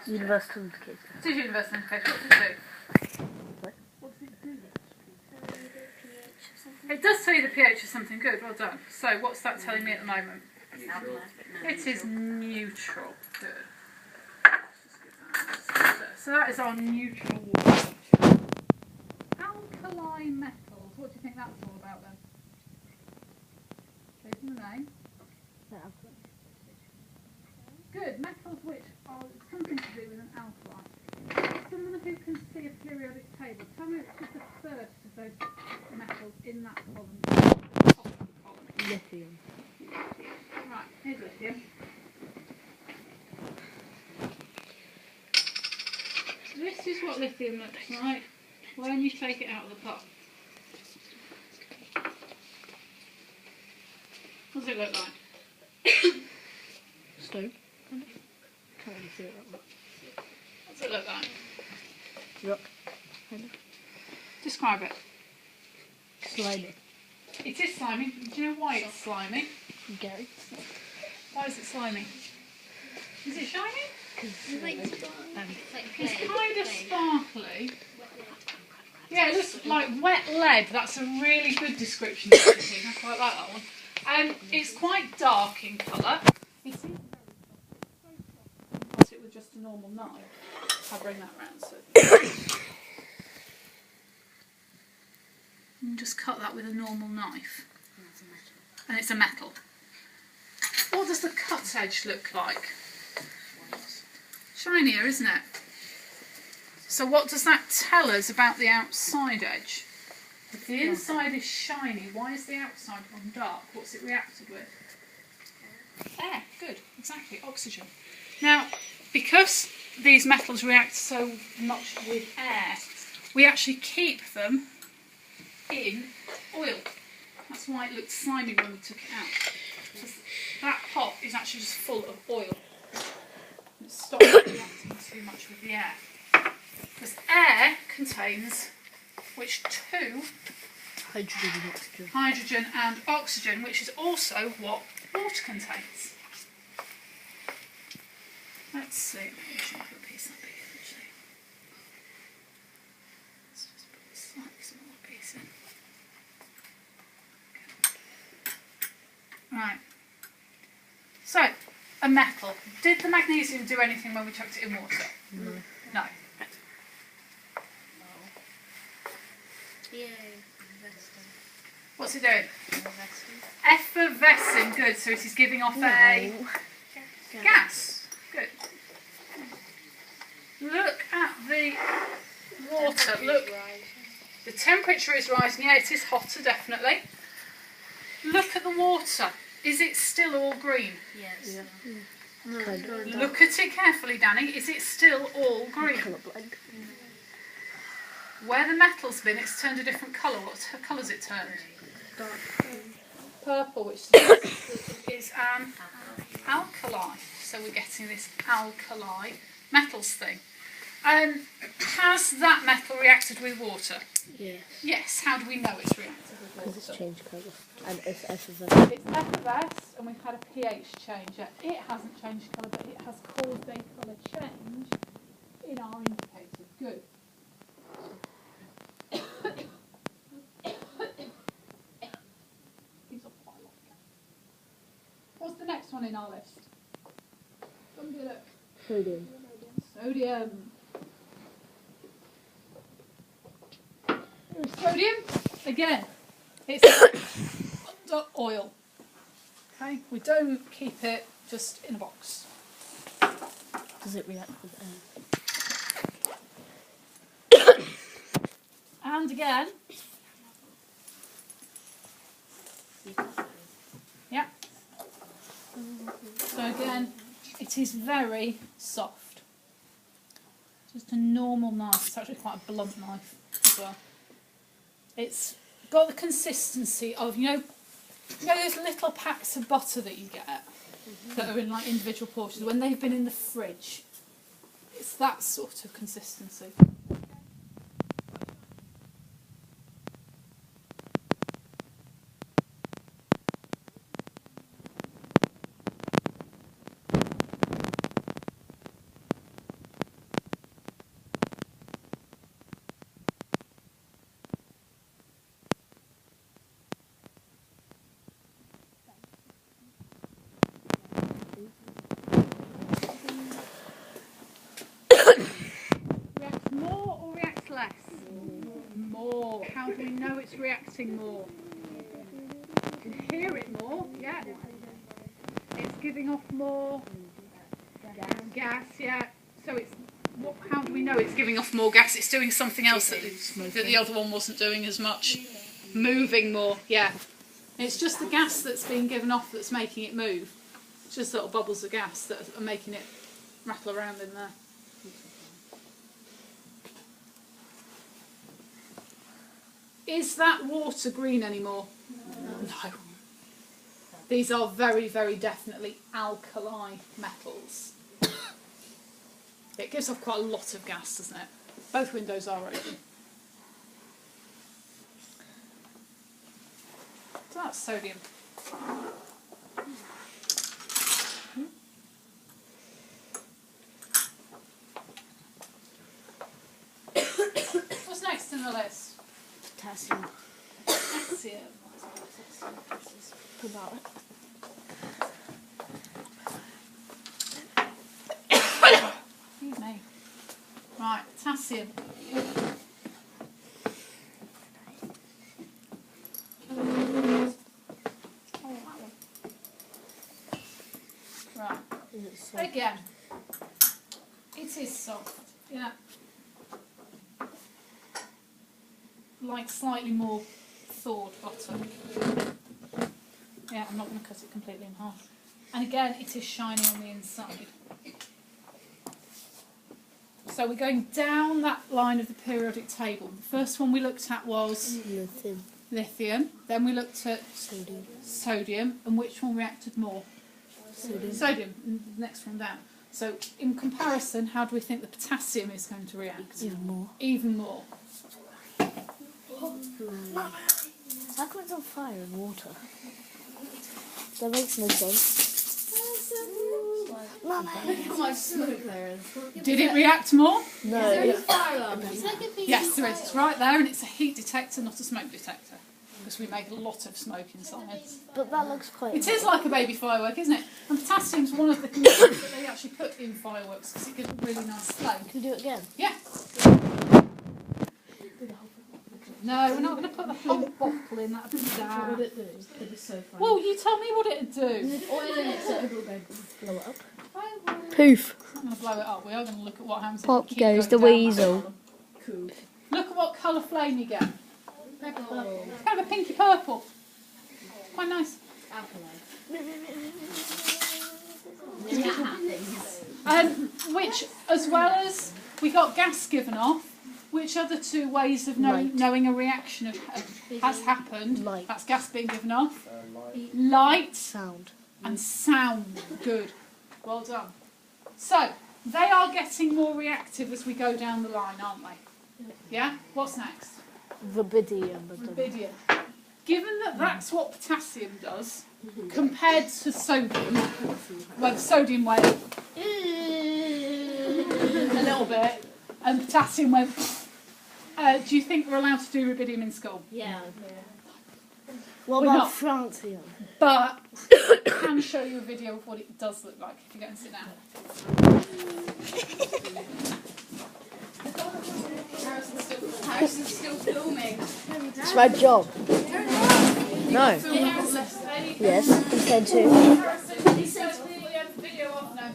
Universal indicator. It is universal indicator. What does it do? What does it do? It does tell you the pH of something. Good, well done. So what's that telling me at the moment? It is neutral. Good. So that is our neutral water. Alkali metals. What do you think that's all about then? Taking the name. Good. Metals which are something to do with an alkali. Someone who can see a periodic table, tell me which is the first of those metals in that column. Top of the column. Lithium. Right, here's lithium. This is what lithium looks like when you take it out of the pot. What does it look like? Stone. Can't really see it that much. What does it look like? Rock. Kind of. Describe it. Slimy. It is slimy. Do you know why it's slimy? Gary. Why is it slimy? Is it shiny? It's like It's kind of sparkly. Yeah, it looks like wet lead. That's a really good description of it. I quite like that one. It's quite dark in colour. It is cut it with just a normal knife. I'll bring that round so you can just cut that with a normal knife. And it's a metal. What does the cut edge look like? Shinier, isn't it? So what does that tell us about the outside edge? If the inside is shiny, why is the outside gone dark? What's it reacted with? Air. Good, exactly, oxygen. Now, because these metals react so much with air, we actually keep them in oil. That's why it looked slimy when we took it out. Because that pot is actually just full of oil. It stops reacting too much with the air. Because air contains which two? Hydrogen and oxygen. Hydrogen and oxygen, which is also what water contains. Let's see. I should put a piece up here actually. Let's just put a slightly smaller piece in. Okay. Right. So, a metal. Did the magnesium do anything when we chucked it in water? No. No. Yeah, What's it doing? Effervescing. Good. So it is giving off a gas. Good. Look at the water. Look. The temperature is rising. Yeah, it is hotter, definitely. Look at the water. Is it still all green? Yes. Yeah. Look at it carefully, Danny. Is it still all green? Colourblind. Where the metal's been, it's turned a different colour. What colour's it turned? Dark. Purple, which is an alkali. So we're getting this alkali metals thing. Has that metal reacted with water? Yeah. Yes. How do we know it's reacted with Because it's water? changed colour. And it's effervescent. It's effervesced, and we've had a pH change. It hasn't changed colour, but it has caused a colour change in our indicator. Good. These are quite long. What's the next one in our list? Somebody look. Sodium. Sodium. Sodium, again, it's under oil. Okay, we don't keep it just in a box. Does it react with air? And again, yeah. So again, it is very soft. Just a normal knife. It's actually quite a blunt knife as well. It's got the consistency of, you know those little packs of butter that you get that are in like individual portions when they've been in the fridge. It's that sort of consistency. emitting more. You can hear it more, yeah. It's giving off more gas, yeah. So it's how do we know it's giving off more gas? It's doing something else that the other one wasn't doing as much. Moving more, yeah. It's just the gas that's being given off that's making it move. It's just little bubbles of gas that are making it rattle around in there. Is that water green anymore? No. These are very, very definitely alkali metals. It gives off quite a lot of gas, doesn't it? Both windows are open. So that's sodium. What's next in the list? Potassium. Potassium. About it. Excuse me. Right, potassium. Right. Is it soft? Again, it is soft. Yeah. Like slightly more thawed butter. Yeah, I'm not going to cut it completely in half. And again, it is shiny on the inside. So we're going down that line of the periodic table. The first one we looked at was Lithium. lithium. Then we looked at Sodium. sodium. And which one reacted more? Sodium. Sodium, the next one down. So in comparison, how do we think the potassium is going to react? Even more. Even more. How come it's on fire in water? That makes no sense. Mama! How much smoke there is. Did it react more? No. It's like a big Yes, there is. It's right there, and it's a heat detector, not a smoke detector. Because we make a lot of smoke in science. But that looks quite... It is like a baby firework, isn't it? And potassium's one of the components that they actually put in fireworks because it gives a really nice flame. Can we do it again? Yeah. No, we're not going to put the whole bottle in. That'd be What would bad. it do? It'd be so funny. Well, you tell me what it'd do. Oil in it so it will go. Blow it up. Poof. I'm going to blow it up. We are going to look at what happens. if Pop we keep goes the going down that weasel. column. Cool. Look at what colour flame you get. Oh. It's kind of a pinky purple. Quite nice. Which, as well as we got gas given off, which other two ways of Light. knowing a reaction has happened? Light. That's gas being given off. Light Sound. and sound. Good. Well done. So, they are getting more reactive as we go down the line, aren't they? Yeah? What's next? Rubidium. Rubidium. Given that that's what potassium does, compared to sodium, well, the sodium went a little bit, and potassium went. Do you think we're allowed to do rubidium in school? Yeah. What We're about not. francium? But I can show you a video of what it does look like if you go and sit down. Harrison's still filming. It's my job. No. Yes, he said to. He said, "Well, you have the video off now."